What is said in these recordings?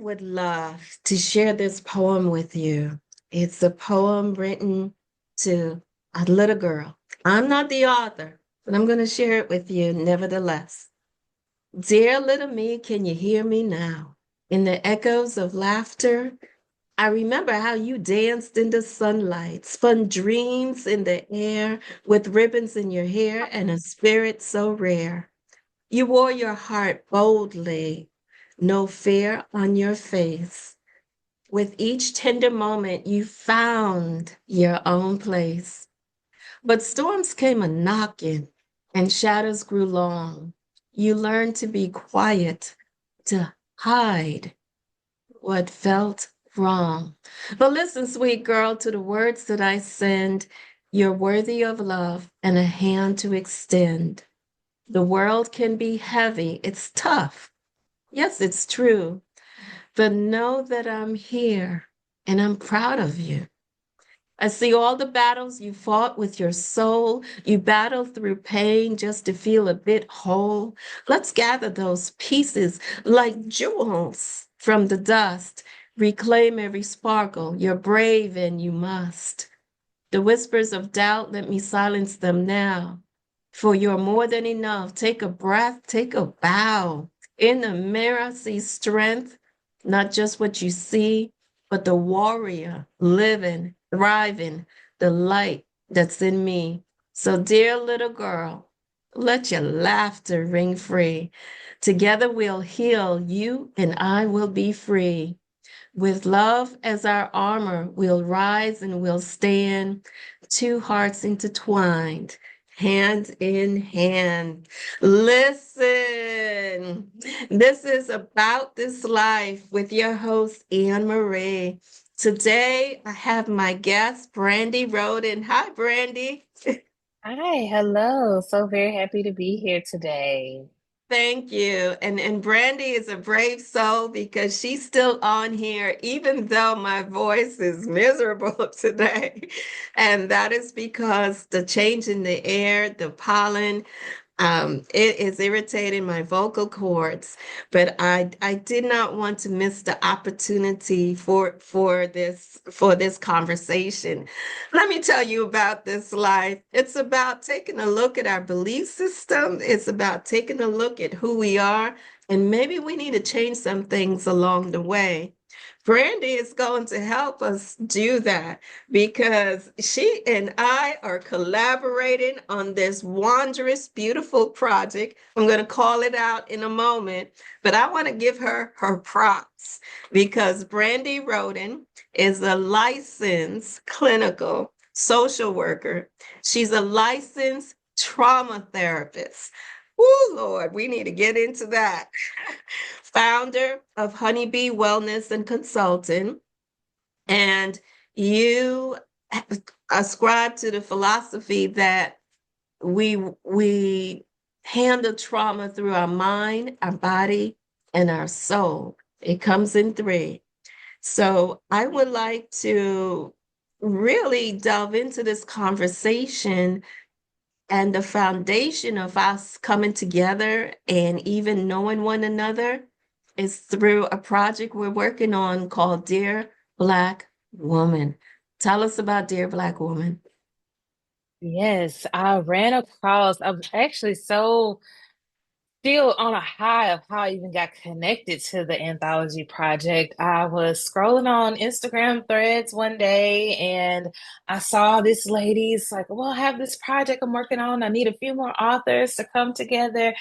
would love to share this poem with you. It's a poem written to a little girl. I'm not the author, but I'm going to share it with you nevertheless. Dear little me, can you hear me now? In the echoes of laughter, I remember how you danced in the sunlight, spun dreams in the air with ribbons in your hair and a spirit so rare. You wore your heart boldly, no fear on your face. With each tender moment, you found your own place. But storms came a knocking and shadows grew long. You learned to be quiet, to hide what felt wrong. But listen, sweet girl, to the words that I send. You're worthy of love and a hand to extend. The world can be heavy, it's tough. Yes, it's true. But know that I'm here and I'm proud of you. I see all the battles you fought with your soul. You battled through pain just to feel a bit whole. Let's gather those pieces like jewels from the dust. Reclaim every sparkle. You're brave and you must. The whispers of doubt, let me silence them now. For you're more than enough. Take a breath, take a bow. In the mirror, see strength, not just what you see, but the warrior living, thriving, the light that's in me. So, dear little girl, let your laughter ring free. Together we'll heal, you and I will be free. With love as our armor, we'll rise and we'll stand, two hearts intertwined, hand in hand. Listen, this is About This Life with your host, Anne Marie. Today, I have my guest, Brandi Rhoden. Hi, Brandi. Hi, hello. So very happy to be here today. Thank you. And Brandy is a brave soul because she's still on here, even though my voice is miserable today. And that is because the change in the air, the pollen, it is irritating my vocal cords, but I did not want to miss the opportunity for this conversation. Let me tell you about this life. It's about taking a look at our belief system. It's about taking a look at who we are, and maybe we need to change some things along the way. Brandy is going to help us do that because she and I are collaborating on this wondrous, beautiful project. I'm going to call it out in a moment, but I want to give her her props because Brandy Rhoden is a licensed clinical social worker. She's a licensed trauma therapist. Oh, Lord, we need to get into that. Founder of Honeybee Wellness and Consulting, and you ascribe to the philosophy that we handle trauma through our mind, our body, and our soul. It comes in three. So I would like to really delve into this conversation and the foundation of us coming together and even knowing one another is through a project we're working on called Dear Black Woman. Tell us about Dear Black Woman. Yes, I ran across, I was actually so still on a high of how I even got connected to the anthology project. I was scrolling on Instagram threads one day and I saw this lady's like, well, I have this project I'm working on. I need a few more authors to come together.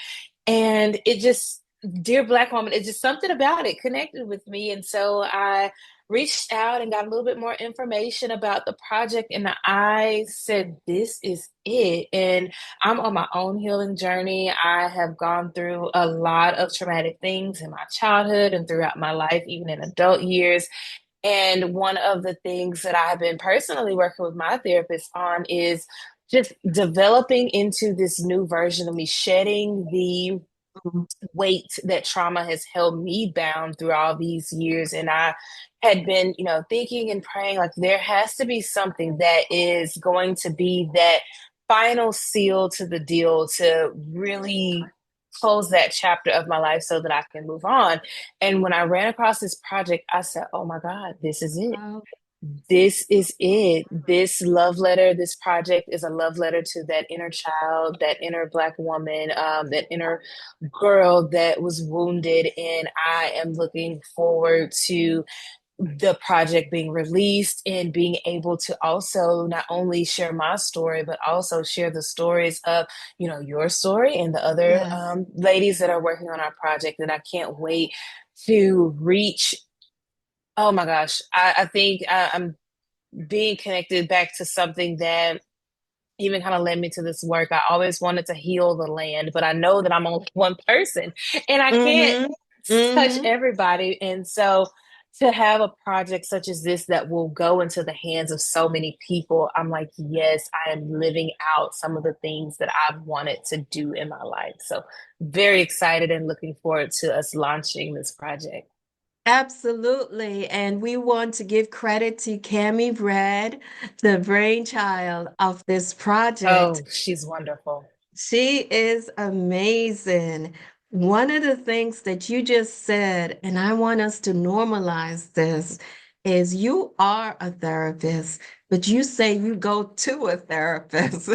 And it just, Dear Black Woman, it just something about it connected with me. And so I reached out and got a little bit more information about the project. And I said, this is it. And I'm on my own healing journey. I have gone through a lot of traumatic things in my childhood and throughout my life, even in adult years. And one of the things that I've been personally working with my therapist on is just developing into this new version of me, shedding the weight that trauma has held me bound through all these years. And I had been, thinking and praying like there has to be something that is going to be that final seal to the deal to really close that chapter of my life so that I can move on. And when I ran across this project, I said, oh my God, this is it. Oh, This is it. This love letter, this project is a love letter to that inner child, that inner Black woman, that inner girl that was wounded. And I am looking forward to the project being released and being able to also not only share my story, but also share the stories of, your story and the other yes. ladies that are working on our project. And I can't wait to reach. Oh my gosh. I think I'm being connected back to something that even kind of led me to this work. I always wanted to heal the land, but I know that I'm only one person and I can't Mm-hmm. touch Mm-hmm. everybody. And so to have a project such as this that will go into the hands of so many people, I'm like, yes, I am living out some of the things that I've wanted to do in my life. So very excited and looking forward to us launching this project. Absolutely. And we want to give credit to Cami Brad, the brainchild of this project. Oh, she's wonderful. She is amazing. One of the things that you just said, and I want us to normalize this, is you are a therapist, but you say you go to a therapist.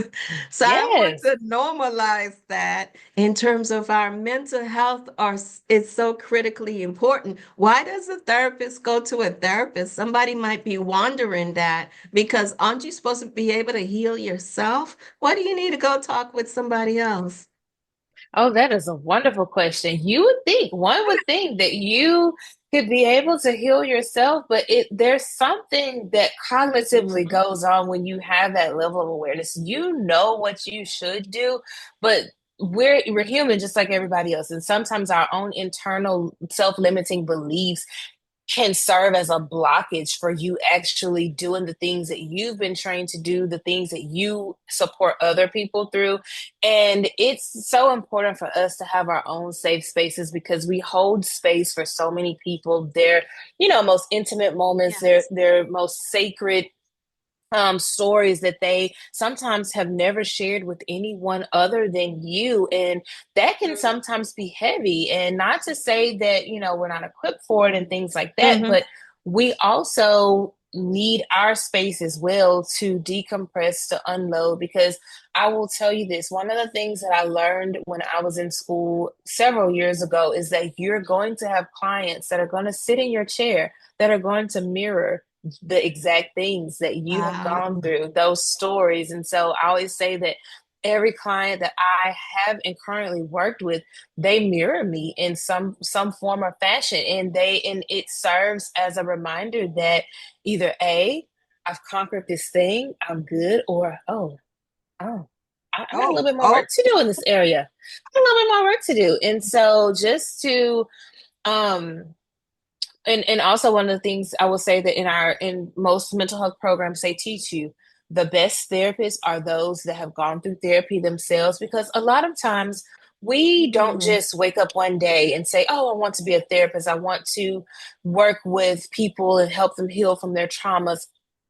So I want Yes. to normalize that in terms of our mental health is so critically important. Why does a therapist go to a therapist? Somebody might be wondering that because aren't you supposed to be able to heal yourself? Why do you need to go talk with somebody else? Oh, that is a wonderful question. One would think that you could be able to heal yourself, but there's something that cognitively goes on when you have that level of awareness. You know what you should do, but we're human just like everybody else. And sometimes our own internal self-limiting beliefs can serve as a blockage for you actually doing the things that you've been trained to do, the things that you support other people through. And it's so important for us to have our own safe spaces because we hold space for so many people, their, most intimate moments, Yes. their most sacred stories that they sometimes have never shared with anyone other than you. And that can sometimes be heavy. And not to say that, we're not equipped for it and things like that, Mm-hmm. but we also need our space as well to decompress, to unload. Because I will tell you this, one of the things that I learned when I was in school several years ago is that you're going to have clients that are going to sit in your chair that are going to mirror the exact things that you have Wow. gone through, those stories. And so I always say that every client that I have and currently worked with, they mirror me in some form or fashion. And it serves as a reminder that either A, I've conquered this thing, I'm good, or oh, I got a little Oh, bit more oh, work to do in this area. I got a little bit more work to do. And so just to um and also one of the things I will say that in most mental health programs they teach you the best therapists are those that have gone through therapy themselves, because a lot of times we don't mm, just wake up one day and say, oh, I want to be a therapist, I want to work with people and help them heal from their traumas.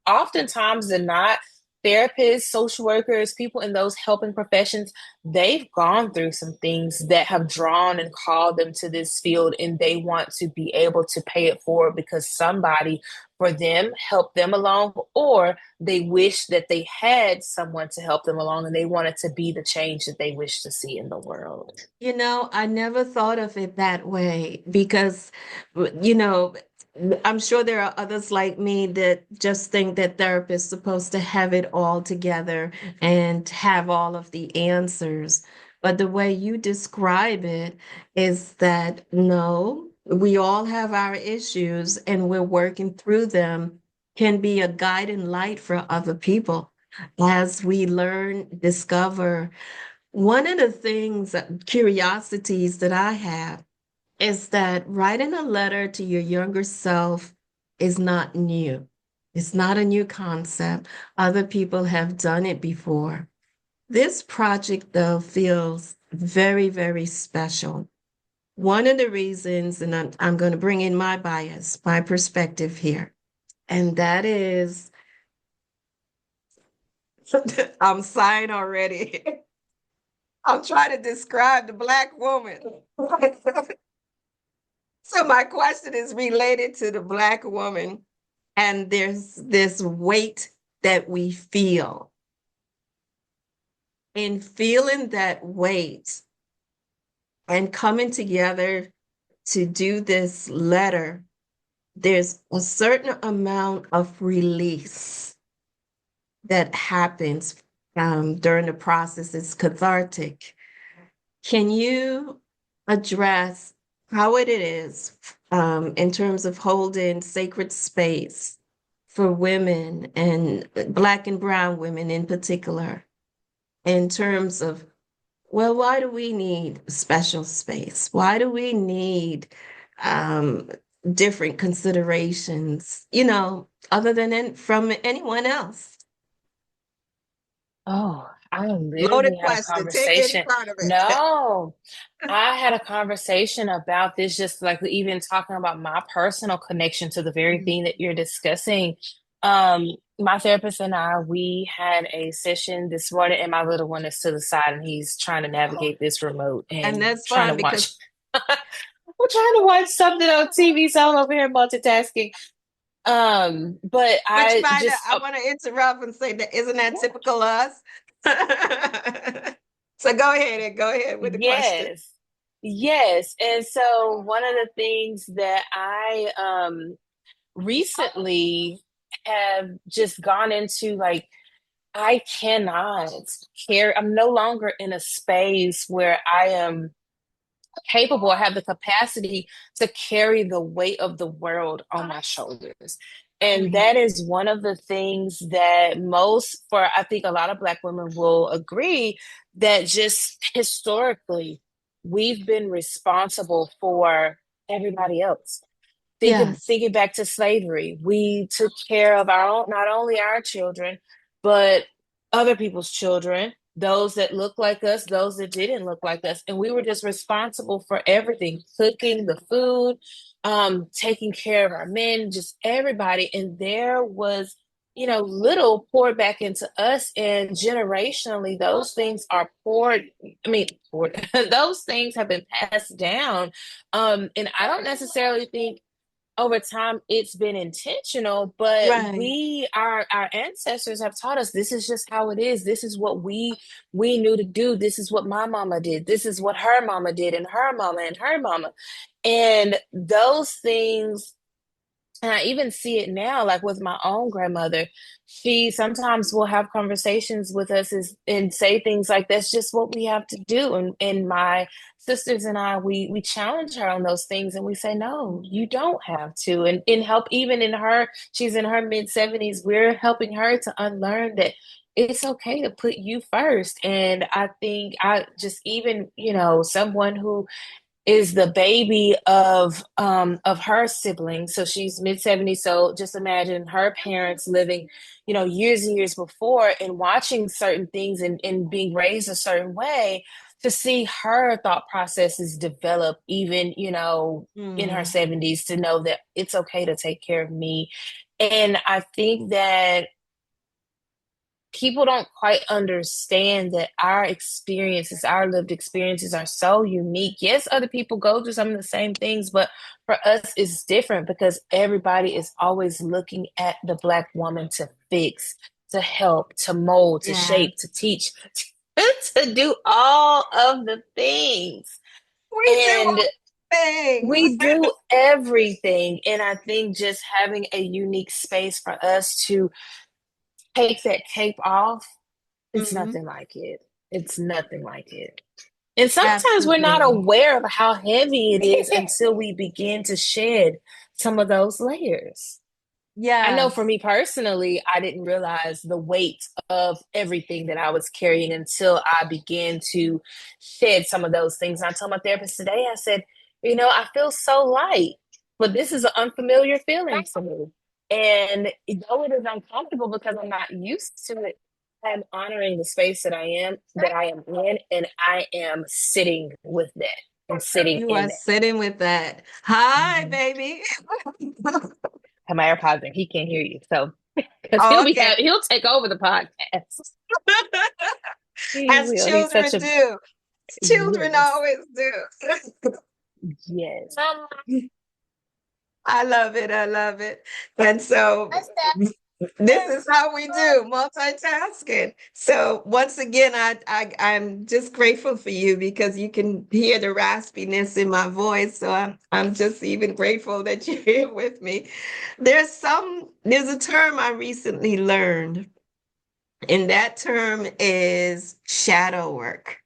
Oftentimes they're not. Therapists, social workers, people in those helping professions, they've gone through some things that have drawn and called them to this field, and they want to be able to pay it forward because somebody for them helped them along, or they wish that they had someone to help them along and they wanted to be the change that they wish to see in the world. I never thought of it that way because, you know, I'm sure there are others like me that just think that therapists supposed to have it all together and have all of the answers. But the way you describe it is that no, we all have our issues and we're working through them, can be a guiding light for other people as we learn, discover. One of the things, curiosities that I have is that writing a letter to your younger self is not new. It's not a new concept. Other people have done it before. This project, though, feels very, very special. One of the reasons, and I'm going to bring in my bias, my perspective here, and that is I'm sighing already. I'm trying to describe the Black woman. So my question is related to the Black woman, and there's this weight that we feel. In feeling that weight and coming together to do this letter, there's a certain amount of release that happens during the process. It's cathartic. Can you address how it is in terms of holding sacred space for women and Black and Brown women in particular, in terms of, well, why do we need special space? Why do we need um, different considerations, other than from anyone else? Oh, I Loaded literally had a question. Take any conversation. part of it. No, I had a conversation about this, just like even talking about my personal connection to the very Mhm. thing that you're discussing. My therapist and I, we had a session this morning, and my little one is to the side, and he's trying to navigate this remote And and that's trying to fine because watch. We're trying to watch something on TV, so I'm over here multitasking. But which I by the just, I want to interrupt and say that isn't that typical us? So go ahead with the question. yes. Yes. And so one of the things that I recently have just gone into, like, I cannot care. I'm no longer in a space where I am capable, I have the capacity to carry the weight of the world on my shoulders. And Mhm. that is one of the things that I think a lot of Black women will agree that just historically, we've been responsible for everybody else. Yes. Thinking back to slavery, we took care of our own, not only our children, but other people's children, those that looked like us, those that didn't look like us. And we were just responsible for everything, cooking the food, taking care of our men, just everybody. And there was, little poured back into us. And generationally, those things are poured, those things have been passed down. And I don't necessarily think over time it's been intentional, but Right. our ancestors have taught us this is just how it is. This is what we knew to do. This is what my mama did. This is what her mama did, and her mama and her mama. And those things, and I even see it now, like with my own grandmother. She sometimes will have conversations with us and say things like, "That's just what we have to do." And my sisters and I, we challenge her on those things, and we say, "No, you don't have to." And help, even in her, she's in her mid 70s. We're helping her to unlearn that it's okay to put you first. And I think I just even, someone who is the baby of her siblings. So she's mid 70s. So just imagine her parents living, years and years before, and watching certain things, and being raised a certain way, to see her thought processes develop even, in her Mm. 70s, to know that it's okay to take care of me. And I think that people don't quite understand that our lived experiences are so unique. Yes, other people go through some of the same things, but for us, it's different because everybody is always looking at the Black woman to fix, to help, to mold, to Yeah. shape, to teach, to do all of the things. We do And all things. we do everything. And I think just having a unique space for us to take that cape off, it's Mhm. nothing like it. It's nothing like it. And sometimes we're not Absolutely. aware of how heavy it is until we begin to shed some of those layers. I know for Yes. me personally, I didn't realize the weight of everything that I was carrying until I began to shed some of those things. And I told my therapist today, I said, I feel so light, but this is an unfamiliar feeling to me. And though it is uncomfortable because I'm not used to it, I'm honoring the space that I am in, and I am sitting with that and sitting You in are that. sitting with that. Hi, Mhm. baby. Have my AirPods in. He can't hear you. So, because Oh, okay. he'll take over the podcast. He As will. He's children such a do. Children Yes. always do. Yes. I love it. I love it. And so this is how we do multitasking. So once again, I'm just grateful for you because you can hear the raspiness in my voice. So I'm just even grateful that you're here with me. There's a term I recently learned, and that term is shadow work.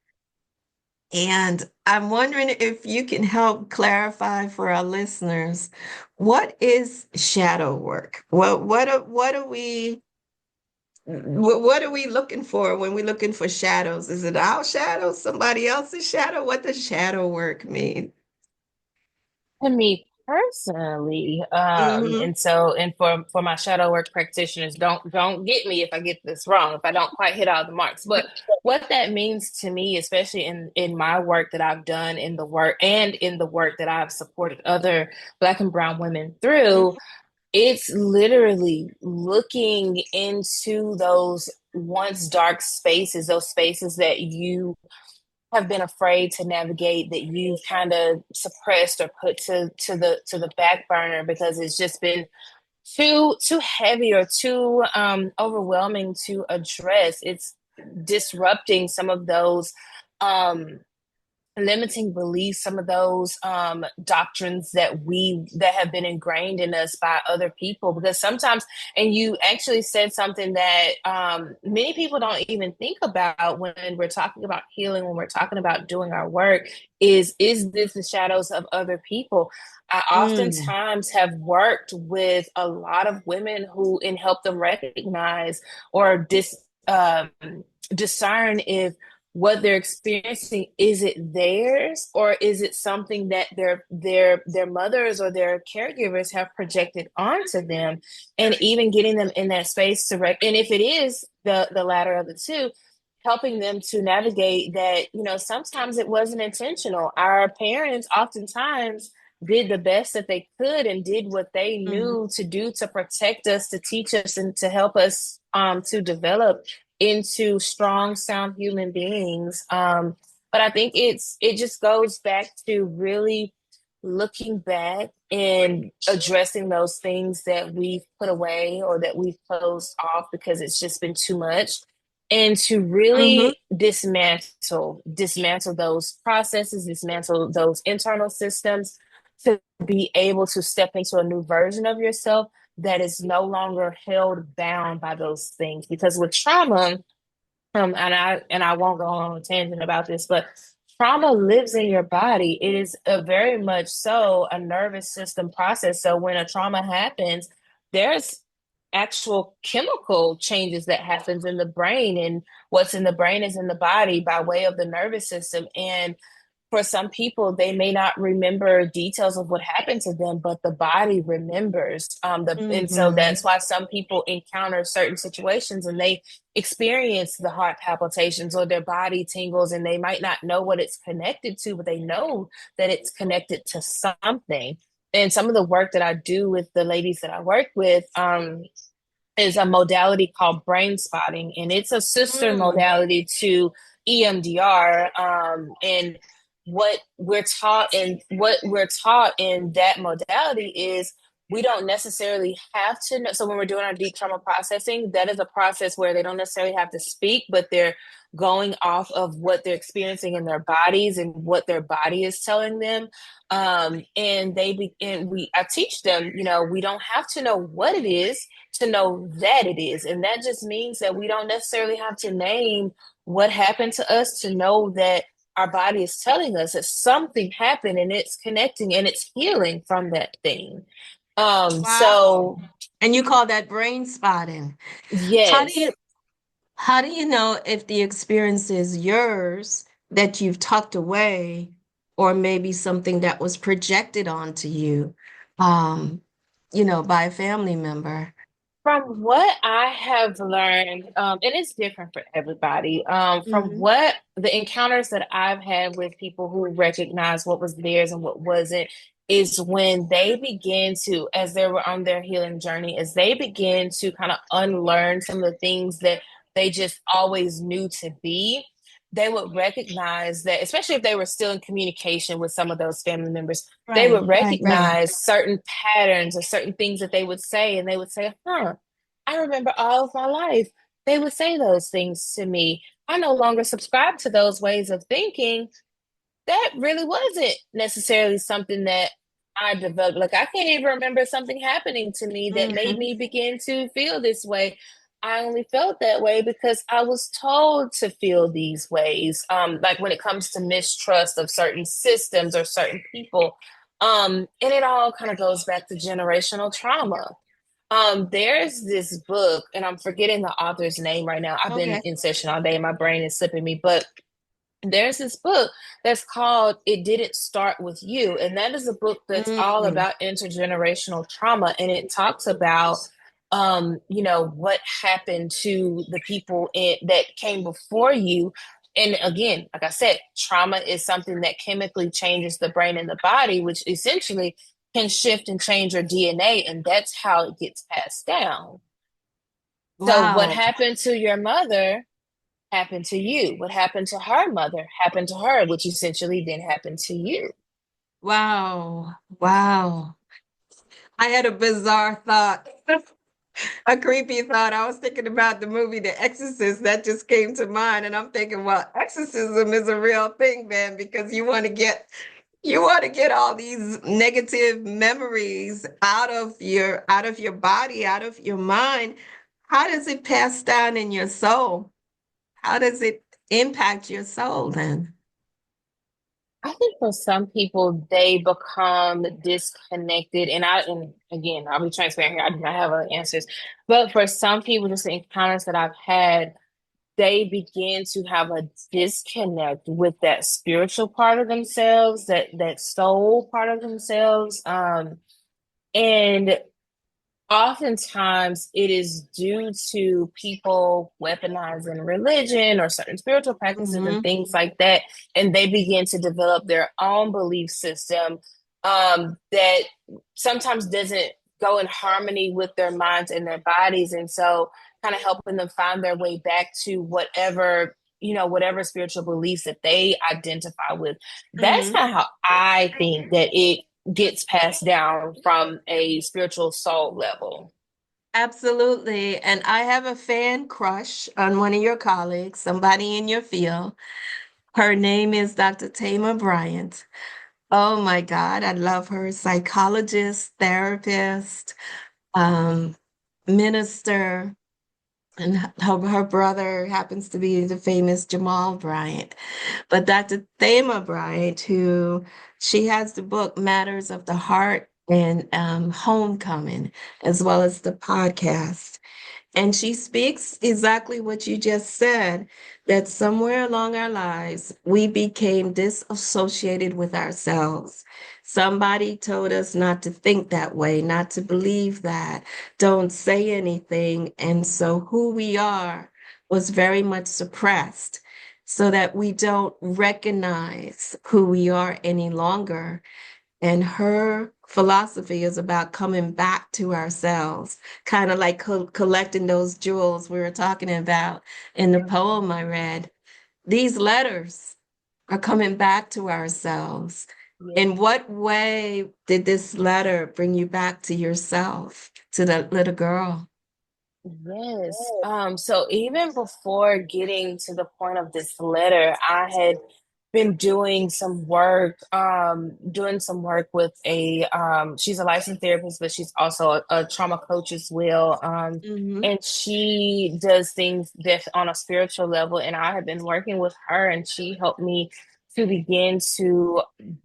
And I'm wondering if you can help clarify for our listeners, what is shadow work? Well, what are we looking for when we're looking for shadows? Is it our shadow, somebody else's shadow? What does shadow work mean? To me personally, Hmm. and for my shadow work practitioners, don't get me if I get this wrong, if I don't quite hit all the marks. But what that means to me, especially in my work that I've done in the work and in the work that I've supported other Black and Brown women through, it's literally looking into those once dark spaces, those spaces that you have been afraid to navigate, that you've kind of suppressed or put to the back burner because it's just been too heavy or too overwhelming to address. It's disrupting some of those um limiting beliefs, some of those doctrines that have been ingrained in us by other people. Because sometimes, and you actually said something that many people don't even think about when we're talking about healing, when we're talking about doing our work, is this the shadows of other people? I Mm, oftentimes have worked with a lot of women who and help them recognize or um, discern if what they're experiencing, is it theirs or is it something that their mothers or their caregivers have projected onto them, and even getting them in that space and if it is the latter of the two, helping them to navigate that, sometimes it wasn't intentional. Our parents oftentimes did the best that they could and did what they mm, knew to do to protect us, to teach us, and to help us to develop into strong, sound human beings. But I think it just goes back to really looking back and addressing those things that we've put away or that we've closed off because it's just been too much, and to hmm. really dismantle those processes, dismantle those internal systems, to be able to step into a new version of yourself that is no longer held bound by those things. Because with trauma, and I won't go on a tangent about this, but trauma lives in your body. It is a very much so a nervous system process. So when a trauma happens, there's actual chemical changes that happens in the brain, and what's in the brain is in the body by way of the nervous system. And for some people, they may not remember details of what happened to them, but the body remembers. And so Hmm. that's why some people encounter certain situations and they experience the heart palpitations or their body tingles, and they might not know what it's connected to, but they know that it's connected to something. And some of the work that I do with the ladies that I work with, is a modality called brain spotting, and it's a sister Mm. modality to EMDR. And what we're taught in that modality is we don't necessarily have to know. So when we're doing our deep trauma processing, that is a process where they don't necessarily have to speak, but they're going off of what they're experiencing in their bodies and what their body is telling them. And I teach them, we don't have to know what it is to know that it is. And that just means that we don't necessarily have to name what happened to us to know that our body is telling us that something happened and it's connecting and it's healing from that thing. Wow. So And you call that brain spotting. How do you yes. how do you know if the experience is yours that you've tucked away, or maybe something that was projected onto you, um, by a family member? From what I have learned, and it's different for everybody, from Hmm. what the encounters that I've had with people who recognize what was theirs and what wasn't, is when they begin to, as they were on their healing journey, as they begin to kind of unlearn some of the things that they just always knew to be. they would recognize that, especially if they were still in communication with some of those family members, they Right, would right, right. recognize certain patterns or certain things that they would say, and they would say, huh, I remember all of my life they would say those things to me. I no longer subscribe to those ways of thinking. That really wasn't necessarily something that I developed. Like, I can't even remember something happening to me that made Hmm. me begin to feel this way. I only felt that way because I was told to feel these ways. Like when it comes to mistrust of certain systems or certain people. And it all kind of goes back to generational trauma. There's this book, and I'm forgetting the author's name right now. I've been Okay. in session all day, and my brain is slipping me, but there's this book that's called It Didn't Start With You. And that is a book that's all Mm-hmm. about intergenerational trauma. And it talks about, what happened to the people that came before you. And again, like I said, trauma is something that chemically changes the brain and the body, which essentially can shift and change your DNA. And that's how it gets passed down. So, what Wow. happened to your mother happened to you. What happened to her mother happened to her, which essentially then happened to you. Wow. Wow. I had a bizarre thought, a creepy thought. I was thinking about the movie The Exorcist. That just came to mind. And I'm thinking, well, exorcism is a real thing, man, because you want to get all these negative memories out of your body, out of your mind. How does it pass down in your soul? How does it impact your soul then? I think for some people, they become disconnected. And again, I'll be transparent here. I do not have answers. But for some people, just the encounters that I've had, they begin to have a disconnect with that spiritual part of themselves, that soul part of themselves. And oftentimes it is due to people weaponizing religion or certain spiritual practices and Hmm. things like that. And they begin to develop their own belief system that sometimes doesn't go in harmony with their minds and their bodies. And so, kind of helping them find their way back to whatever spiritual beliefs that they identify with. That's Hmm. kind of how I think that it gets passed down from a spiritual soul level. Absolutely. And I have a fan crush on one of your colleagues, somebody in your field. Her name is Dr. Tamar Bryant. Oh my God, I love her. Psychologist, therapist, um, minister, and her brother happens to be the famous Jamal Bryant. But Dr. Thema Bryant, who she has the book Matters of the Heart and Homecoming, as well as the podcast. And she speaks exactly what you just said, that somewhere along our lives, we became disassociated with ourselves. Somebody told us not to think that way, not to believe that, don't say anything. And so who we are was very much suppressed so that we don't recognize who we are any longer. And her philosophy is about coming back to ourselves, kind of like collecting those jewels we were talking about in the poem I read. These letters are coming back to ourselves. In Yeah. what way did this letter bring you back to yourself, to that little girl? Yes. So even before getting to the point of this letter, I had been doing some work with she's a licensed therapist, but she's also a trauma coach as well. Hmm. And she does things that on a spiritual level, and I have been working with her, and she helped me to begin to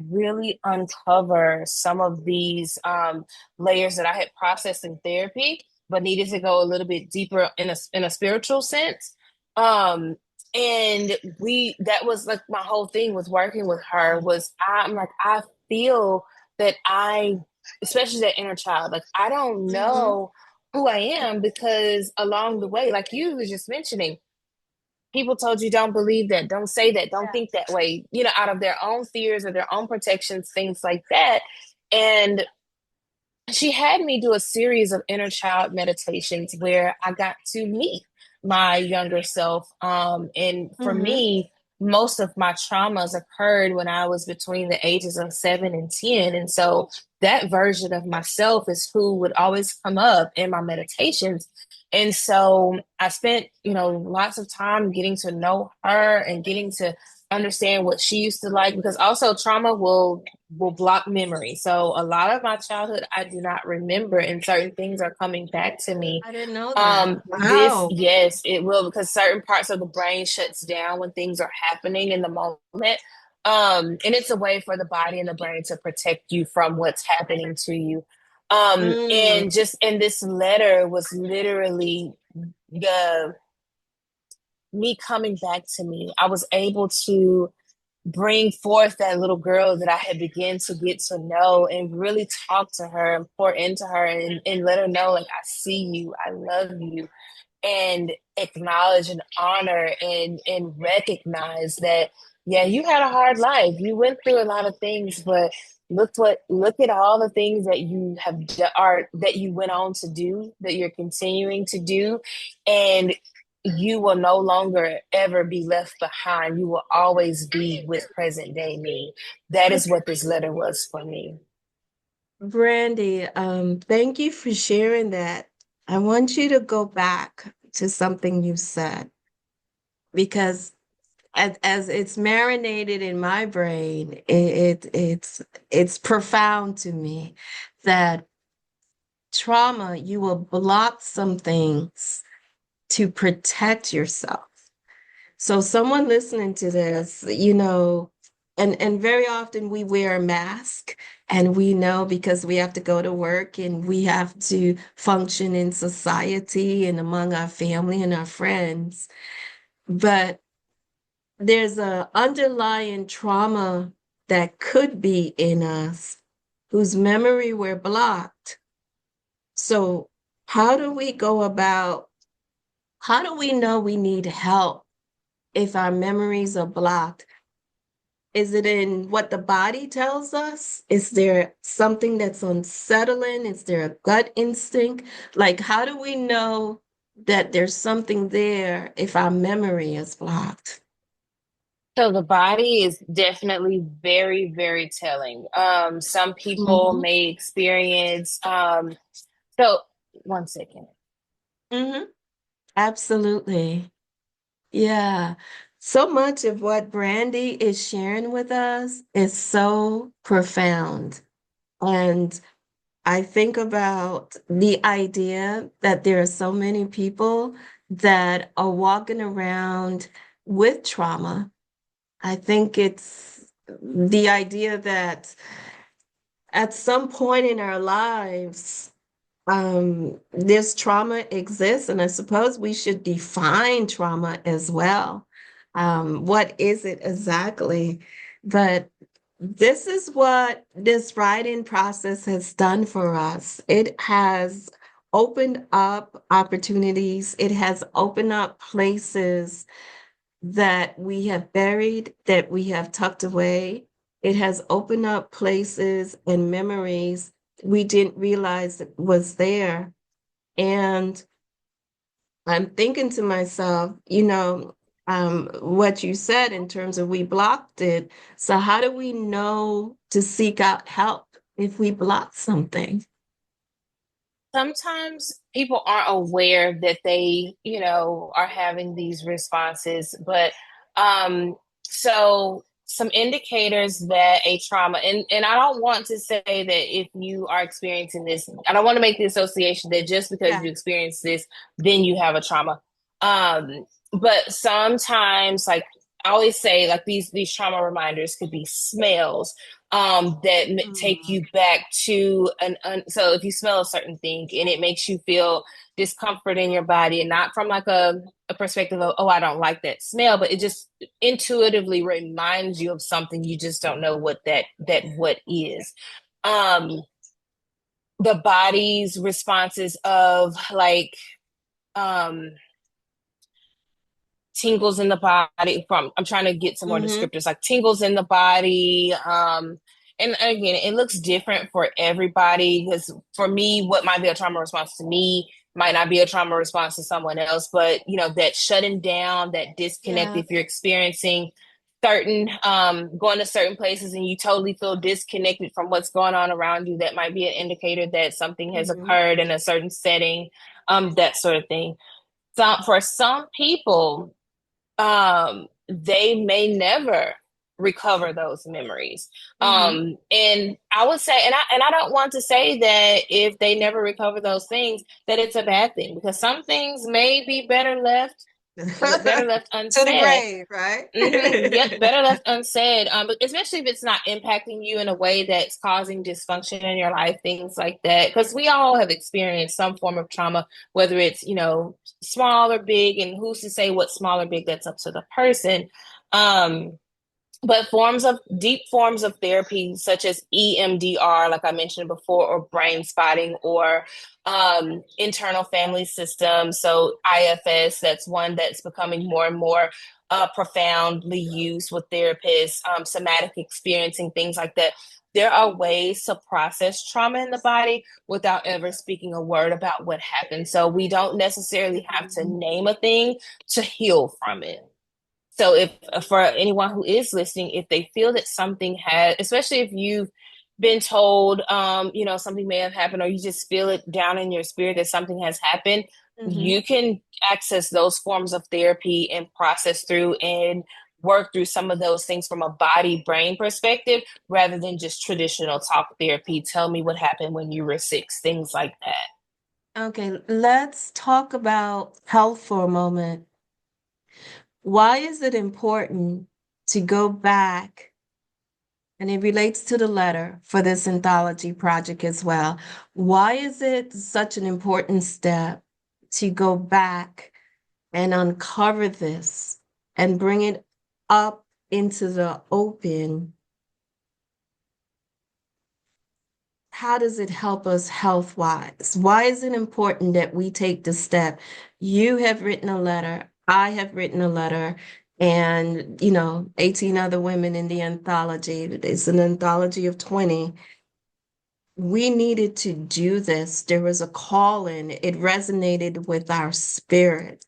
really uncover some of these layers that I had processed in therapy but needed to go a little bit deeper in a spiritual sense. Um, and that was like my whole thing with working with her was I'm like, I feel that especially that inner child, like I don't Hmm. know who I am because along the way, like you was just mentioning, people told you don't believe that, don't say that, don't think that way, out of their own fears or their own protections, things like that. And she had me do a series of inner child meditations where I got to meet my younger self. And for Hmm. me, most of my traumas occurred when I was between the ages of 7 and 10. And so that version of myself is who would always come up in my meditations. And so I spent, lots of time getting to know her and getting to understand what she used to like, because also trauma will block memory. So a lot of my childhood I do not remember, and certain things are coming back to me. I didn't know that. This, Wow. yes, it will, because certain parts of the brain shuts down when things are happening in the moment. And it's a way for the body and the brain to protect you from what's happening to you. Mm. And just in this letter was literally the me coming back to me. I was able to bring forth that little girl that I had begun to get to know and really talk to her and pour into her, and let her know, like, I see you, I love you, and acknowledge and honor and recognize that, yeah, you had a hard life. You went through a lot of things, but look at all the things that you have that you went on to do, that you're continuing to do, and you will no longer ever be left behind. You will always be with present day me. That is what this letter was for me. Brandy, thank you for sharing that. I want you to go back to something you said because as it's marinated in my brain, it's profound to me that trauma, you will block some things to protect yourself. So someone listening to this, and very often we wear a mask and we know because we have to go to work and we have to function in society and among our family and our friends. But there's a underlying trauma that could be in us whose memory were blocked. So how do we know we need help if our memories are blocked? Is it in what the body tells us? Is there something that's unsettling? Is there a gut instinct? Like, how do we know that there's something there if our memory is blocked? So the body is definitely very, very telling. Some people Mm-hmm. may experience, so one second. Mm-hmm. Absolutely. Yeah. So much of what Brandy is sharing with us is so profound. And I think about the idea that there are so many people that are walking around with trauma. I think it's the idea that at some point in our lives, this trauma exists, and I suppose we should define trauma as well. What is it exactly? But this is what this writing process has done for us. It has opened up opportunities, it has opened up places that we have buried, that we have tucked away. It has opened up places and memories we didn't realize it was there. And I'm thinking to myself, what you said in terms of we blocked it. So how do we know to seek out help if we block something? Sometimes people aren't aware that they, are having these responses, but so some indicators that a trauma, and I don't want to say that if you are experiencing this, I don't want to make the association that just because Yeah. you experience this, then you have a trauma. But sometimes, like I always say, like these trauma reminders could be smells that take Mm. you back to so if you smell a certain thing and it makes you feel discomfort in your body, and not from like a perspective of, oh, I don't like that smell, but it just intuitively reminds you of something, you just don't know what that what is. um the body's responses of like um tingles in the body, from I'm trying to get some more Mm-hmm. descriptors, like tingles in the body. And again, it looks different for everybody, because for me, what might be a trauma response to me might not be a trauma response to someone else. But that shutting down, that disconnect, Yeah. if you're experiencing certain going to certain places and you totally feel disconnected from what's going on around you, that might be an indicator that something has Mhm. occurred in a certain setting, that sort of thing. So for some people, they may never recover those memories. Mhm. And I would say, and I don't want to say that if they never recover those things, that it's a bad thing, because some things may be better left To the unsaid. grave, right? Yep, better left unsaid. But especially if it's not impacting you in a way that's causing dysfunction in your life, things like that. Because we all have experienced some form of trauma, whether it's, small or big, and who's to say what small or big, that's up to the person. Um, but deep forms of therapy, such as EMDR, like I mentioned before, or brain spotting, or internal family systems. So IFS, that's one that's becoming more and more profoundly used with therapists, somatic experiencing, things like that. There are ways to process trauma in the body without ever speaking a word about what happened. So we don't necessarily have to Mhm. name a thing to heal from it. So if for anyone who is listening, if they feel that something has, especially if you've been told, something may have happened, or you just feel it down in your spirit that something has happened, Mhm. you can access those forms of therapy and process through and work through some of those things from a body brain perspective, rather than just traditional talk therapy. Tell me what happened when you were six, things like that. Okay, let's talk about health for a moment. Why is it important to go back? And it relates to the letter for this anthology project as well. Why is it such an important step to go back and uncover this and bring it up into the open? How does it help us health wise? Why is it important that we take the step? You have written a letter, I have written a letter, and 18 other women in the anthology. It's an anthology of 20. We needed to do this. There was a call in, it resonated with our spirit.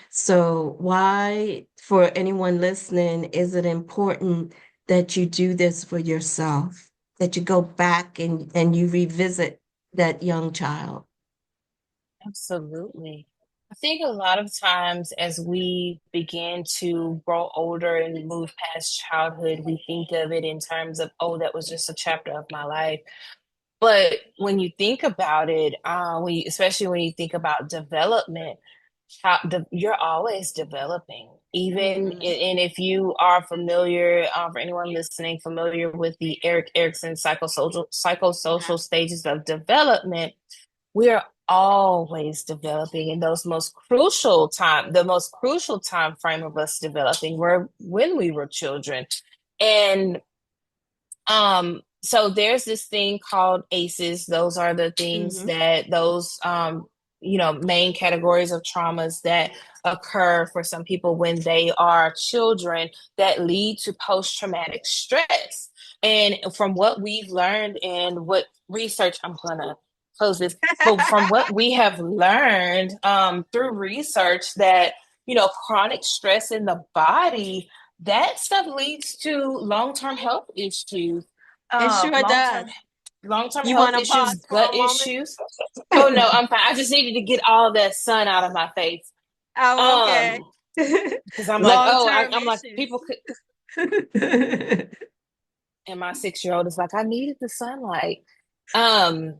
So, why, for anyone listening, is it important that you do this for yourself? That you go back and you revisit that young child? Absolutely. I think a lot of times as we begin to grow older and move past childhood, we think of it in terms of, oh, that was just a chapter of my life. But when you think about it, especially when you think about development, you're always developing. Even Mhm. and if you are familiar, for anyone listening, familiar with the Eric Erickson Yeah. psychosocial stages of development, we are always developing in the most crucial time frame of us developing were when we were children. And so there's this thing called ACEs. Those are the things Mhm. that those main categories of traumas that occur for some people when they are children, that lead to post-traumatic stress. And from what we've learned and what research, I'm gonna close this, but from what we have learned through research, that chronic stress in the body, that stuff leads to long-term health issues, It um, sure long-term does. long-term You health want to issues, pause for gut a moment? issues. Oh no, I'm fine. I just needed to get all that sun out of my face. Oh, okay. Um, because I'm like, oh, Long-term I'm like, issues. people could, and my 6-year-old is like, I needed the sunlight. Um,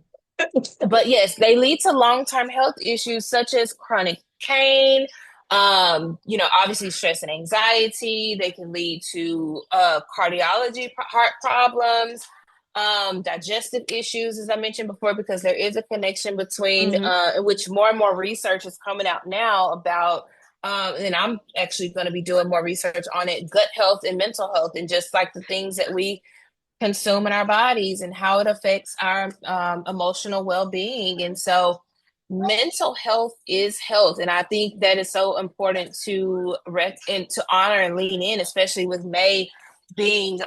but yes, they lead to long-term health issues such as chronic pain, obviously stress and anxiety. They can lead to heart problems, digestive issues, as I mentioned before, because there is a connection between, Mhm. in which more and more research is coming out now about, and I'm actually going to be doing more research on it, gut health and mental health, and just like the things that we consume in our bodies and how it affects our emotional well-being. And so mental health is health, and I think that is so important to and to honor and lean in, especially with May being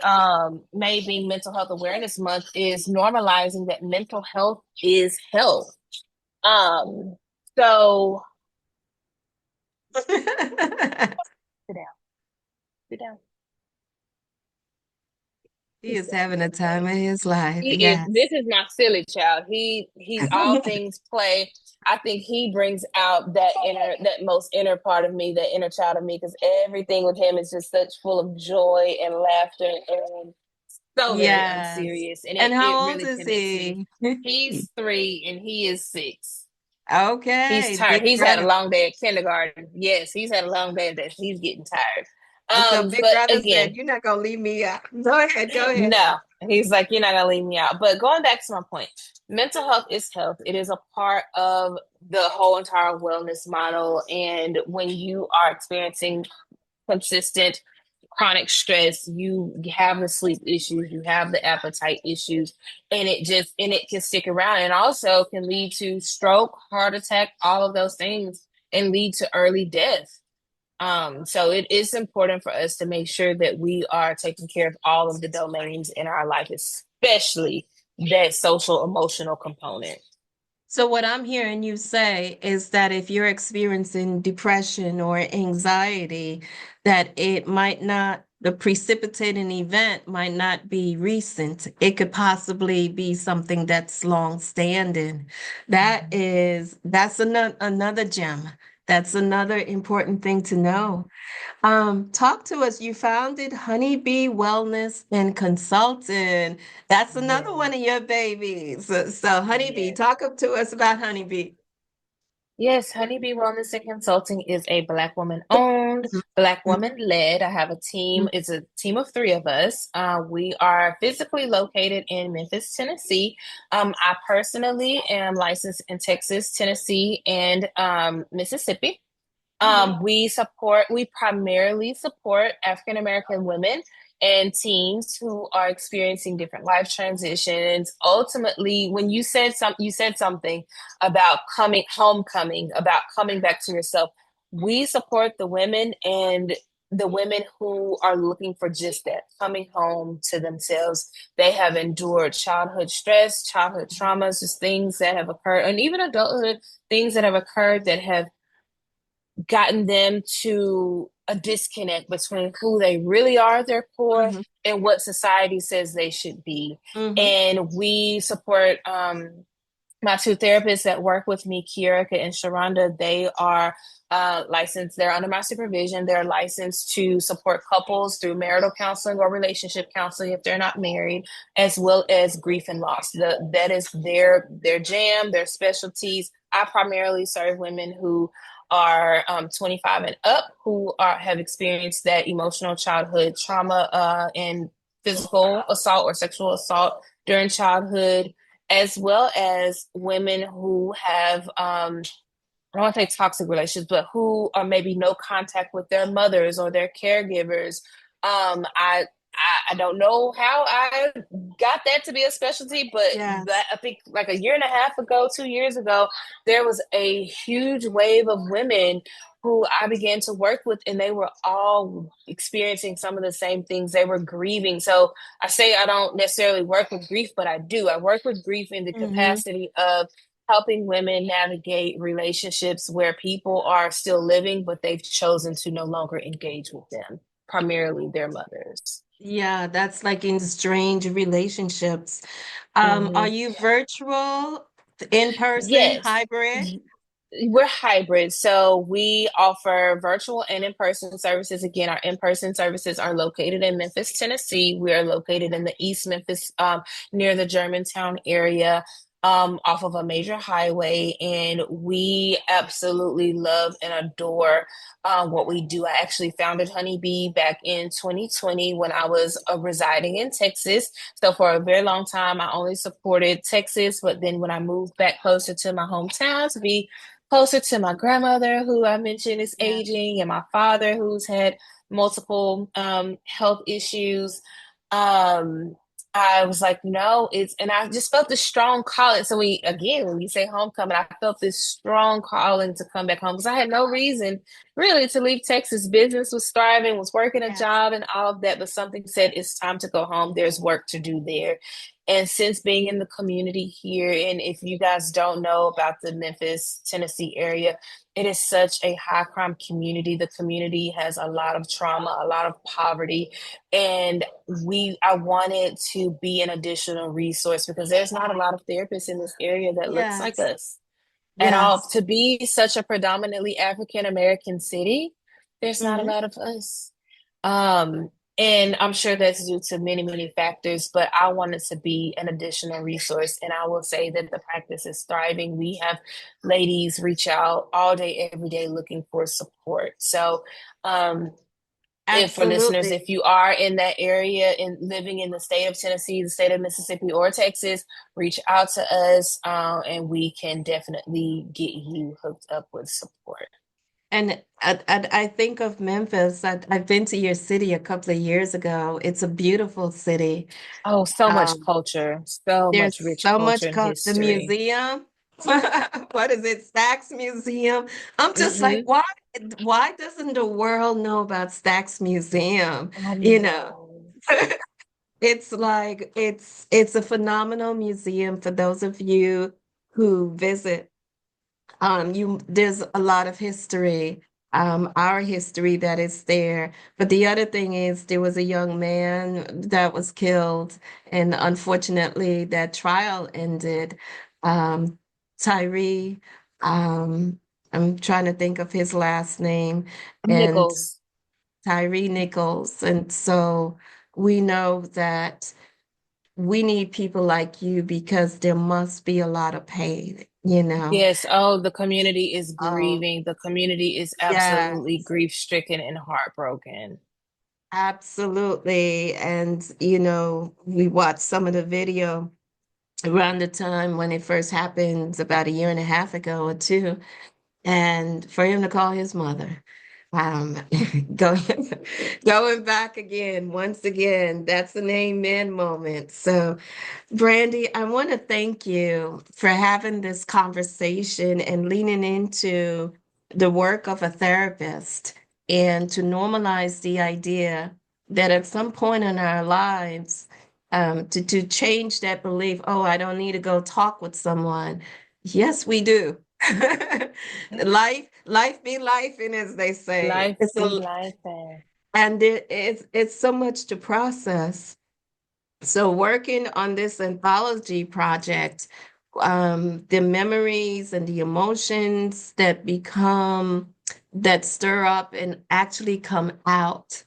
Mental Health Awareness Month, is normalizing that mental health is health. So sit down, sit down. He is having a time of his life. He is. Yes. This is my silly child. He's all things play. I think he brings out that most inner part of me, that inner child of me, because everything with him is just such full of joy and laughter and so very Yes. unserious, and And it how old really is connects me. he? He's 3 and he is 6. He's Okay, tired. big He's had a brother. long day at kindergarten. Yes, he's had a long day at that. He's getting tired. So big But brother said, again, "You're not gonna leave me out." Go ahead, go ahead. no, he's like, you're not gonna leave me out. But going back to my point, mental health is health. It is a part of the whole entire wellness model. And when you are experiencing consistent chronic stress, you have the sleep issues, you have the appetite issues, and it can stick around and also can lead to stroke, heart attack, all of those things, and lead to early death. So it is important for us to make sure that we are taking care of all of the domains in our life, especially that social emotional component. So what I'm hearing you say is that if you're experiencing depression or anxiety, that it might not, the precipitating event might not be recent. It could possibly be something that's long standing. That's another gem. That's another important thing to know. Talk to us. You founded Honeybee Wellness and Consulting. That's another one Yes, of your babies. So Honeybee, yes. talk up to us about Honeybee. Yes, Honeybee Wellness and Consulting is a Black woman owned, Black woman led. I have a team, it's a team of 3 of us. We are physically located in Memphis, Tennessee. I personally am licensed in Texas, Tennessee, and Mississippi. Mhm, We primarily support African American women and teens who are experiencing different life transitions. Ultimately, when you said something about homecoming, about coming back to yourself. We support the women and the women who are looking for just that, coming home to themselves. They have endured childhood stress, childhood traumas, just things that have occurred, and even adulthood things that have occurred that have gotten them to a disconnect between who they really are at their core mhm, and what society says they should be. mhm, And we support my 2 therapists that work with me, Kiarika and Sharonda. They are licensed, they're under my supervision. They're licensed to support couples through marital counseling or relationship counseling if they're not married, as well as grief and loss. That is their jam, their specialties. I primarily serve women who are 25 and up who have experienced that emotional childhood trauma and physical assault or sexual assault during childhood, as well as women who have I don't want to say toxic relationships, but who are maybe no contact with their mothers or their caregivers. I don't know how I got that to be a specialty, but that yes. I think like a year and a half ago, 2 years ago, there was a huge wave of women who I began to work with, and they were all experiencing some of the same things. They were grieving. So I say I don't necessarily work with grief, but I do. I work with grief in the Mhm. capacity of helping women navigate relationships where people are still living, but they've chosen to no longer engage with them, primarily their mothers. Yeah, that's like in strange relationships. Are Mhm. you virtual, in person, Yes. hybrid? We're hybrid. So we offer virtual and in-person services. Again, our in-person services are located in Memphis, Tennessee. We are located in the East Memphis, near the Germantown area, off of a major highway. And we absolutely love and adore what we do. I actually founded Honeybee back in 2020 when I was residing in Texas. So for a very long time, I only supported Texas. But then when I moved back closer to my hometown to be closer to my grandmother, who I mentioned is Yeah. aging, and my father, who's had multiple health issues. Um, I was like, no, and I just felt this strong calling. So when you say homecoming, I felt this strong calling to come back home because I had no reason really to leave Texas. Business was thriving, was working a Yes. job and all of that, but something said it's time to go home. There's work to do there. And since being in the community here, and if you guys don't know about the Memphis, Tennessee area, it is such a high crime community. The community has a lot of trauma, a lot of poverty, and I wanted to be an additional resource because there's not a lot of therapists in this area that looks like Yes. us at all. Yes. To be such a predominantly African American city, there's not a Hmm. lot of us. Um, and I'm sure that's due to many, many factors, but I wanted to be an additional resource. And I will say that the practice is thriving. We have ladies reach out all day, every day looking for support. So, if for listeners, Absolutely. if you are in that area and living in the state of Tennessee, the state of Mississippi, or Texas, reach out to us, and we can definitely get you hooked up with support. And I think of Memphis. I've been to your city a couple of years ago. It's a beautiful city. Oh, so much Um, culture, so there's much rich so culture much and the history. museum. What is it? Stax Museum. I'm just like, Hmm. why doesn't the world know about Stax Museum? I You know, know. it's like it's a phenomenal museum for those of you who visit. There's a lot of history, our history that is there. But the other thing is there was a young man that was killed, and unfortunately that trial ended. Um, Tyree, um, I'm trying to think of his last name, and Nichols. Tyree Nichols. And so we know that we need people like you because there must be a lot of pain, you know. Yes. Oh, the community is Oh, grieving. The community is yeah, absolutely grief stricken and heartbroken. absolutely. And, we watched some of the video around the time when it first happened about a year and a half ago or two. And for him to call his mother, um, going, going back again, once again, that's an amen moment. So, Brandy, I want to thank you for having this conversation and leaning into the work of a therapist and to normalize the idea that at some point in our lives, to change that belief, oh, I don't need to go talk with someone. Yes, we do. Life be life, and as they say, Life be life. and it's so much to process. So working on this anthology project, the memories and the emotions that stir up and actually come out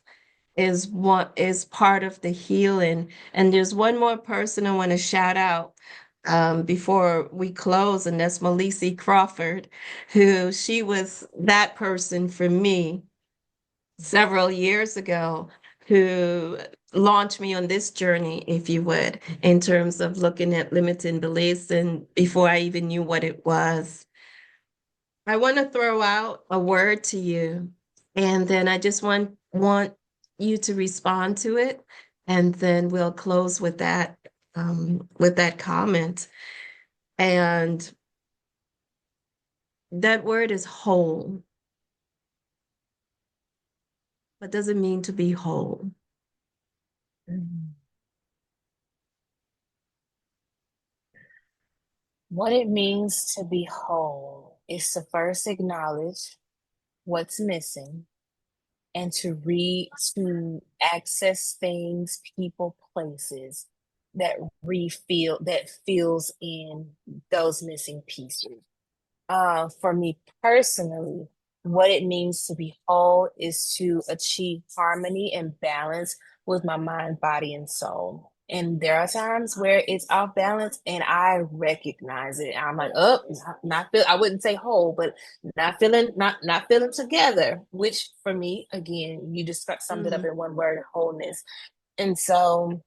is what is part of the healing. And there's one more person I want to shout out before we close, and that's Melissa Crawford, who she was that person for me several years ago who launched me on this journey, if you would, in terms of looking at limiting beliefs and before I even knew what it was. I want to throw out a word to you, and then I just want you to respond to it, and then we'll close with that comment. And that word is whole. What does it mean to be whole? Mhm. What it means to be whole is to first acknowledge what's missing and to access things, people, places that that fills in those missing pieces. For me personally, what it means to be whole is to achieve harmony and balance with my mind, body, and soul. And there are times where it's off balance, and I recognize it. I'm like, oh, not feel. I wouldn't say whole, but not feeling together. Which for me, again, you just summed it up Mm, in one word: wholeness. And so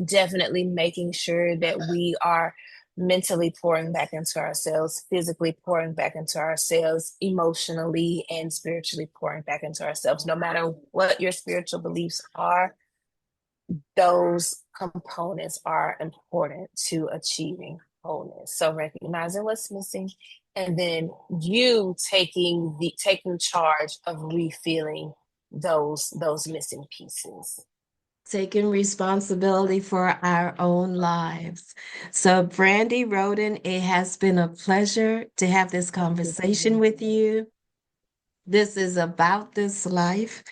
definitely making sure that we are mentally pouring back into ourselves, physically pouring back into ourselves, emotionally and spiritually pouring back into ourselves. No matter what your spiritual beliefs are, those components are important to achieving wholeness. So recognizing what's missing, and then you taking charge of refilling those missing pieces. Taking responsibility for our own lives. So, Brandy Rhoden, it has been a pleasure to have this conversation with you. This is about this life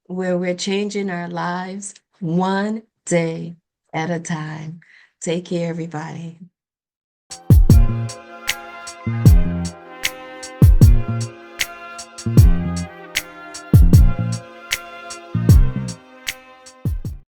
where we're changing our lives one day at a time. Take care, everybody.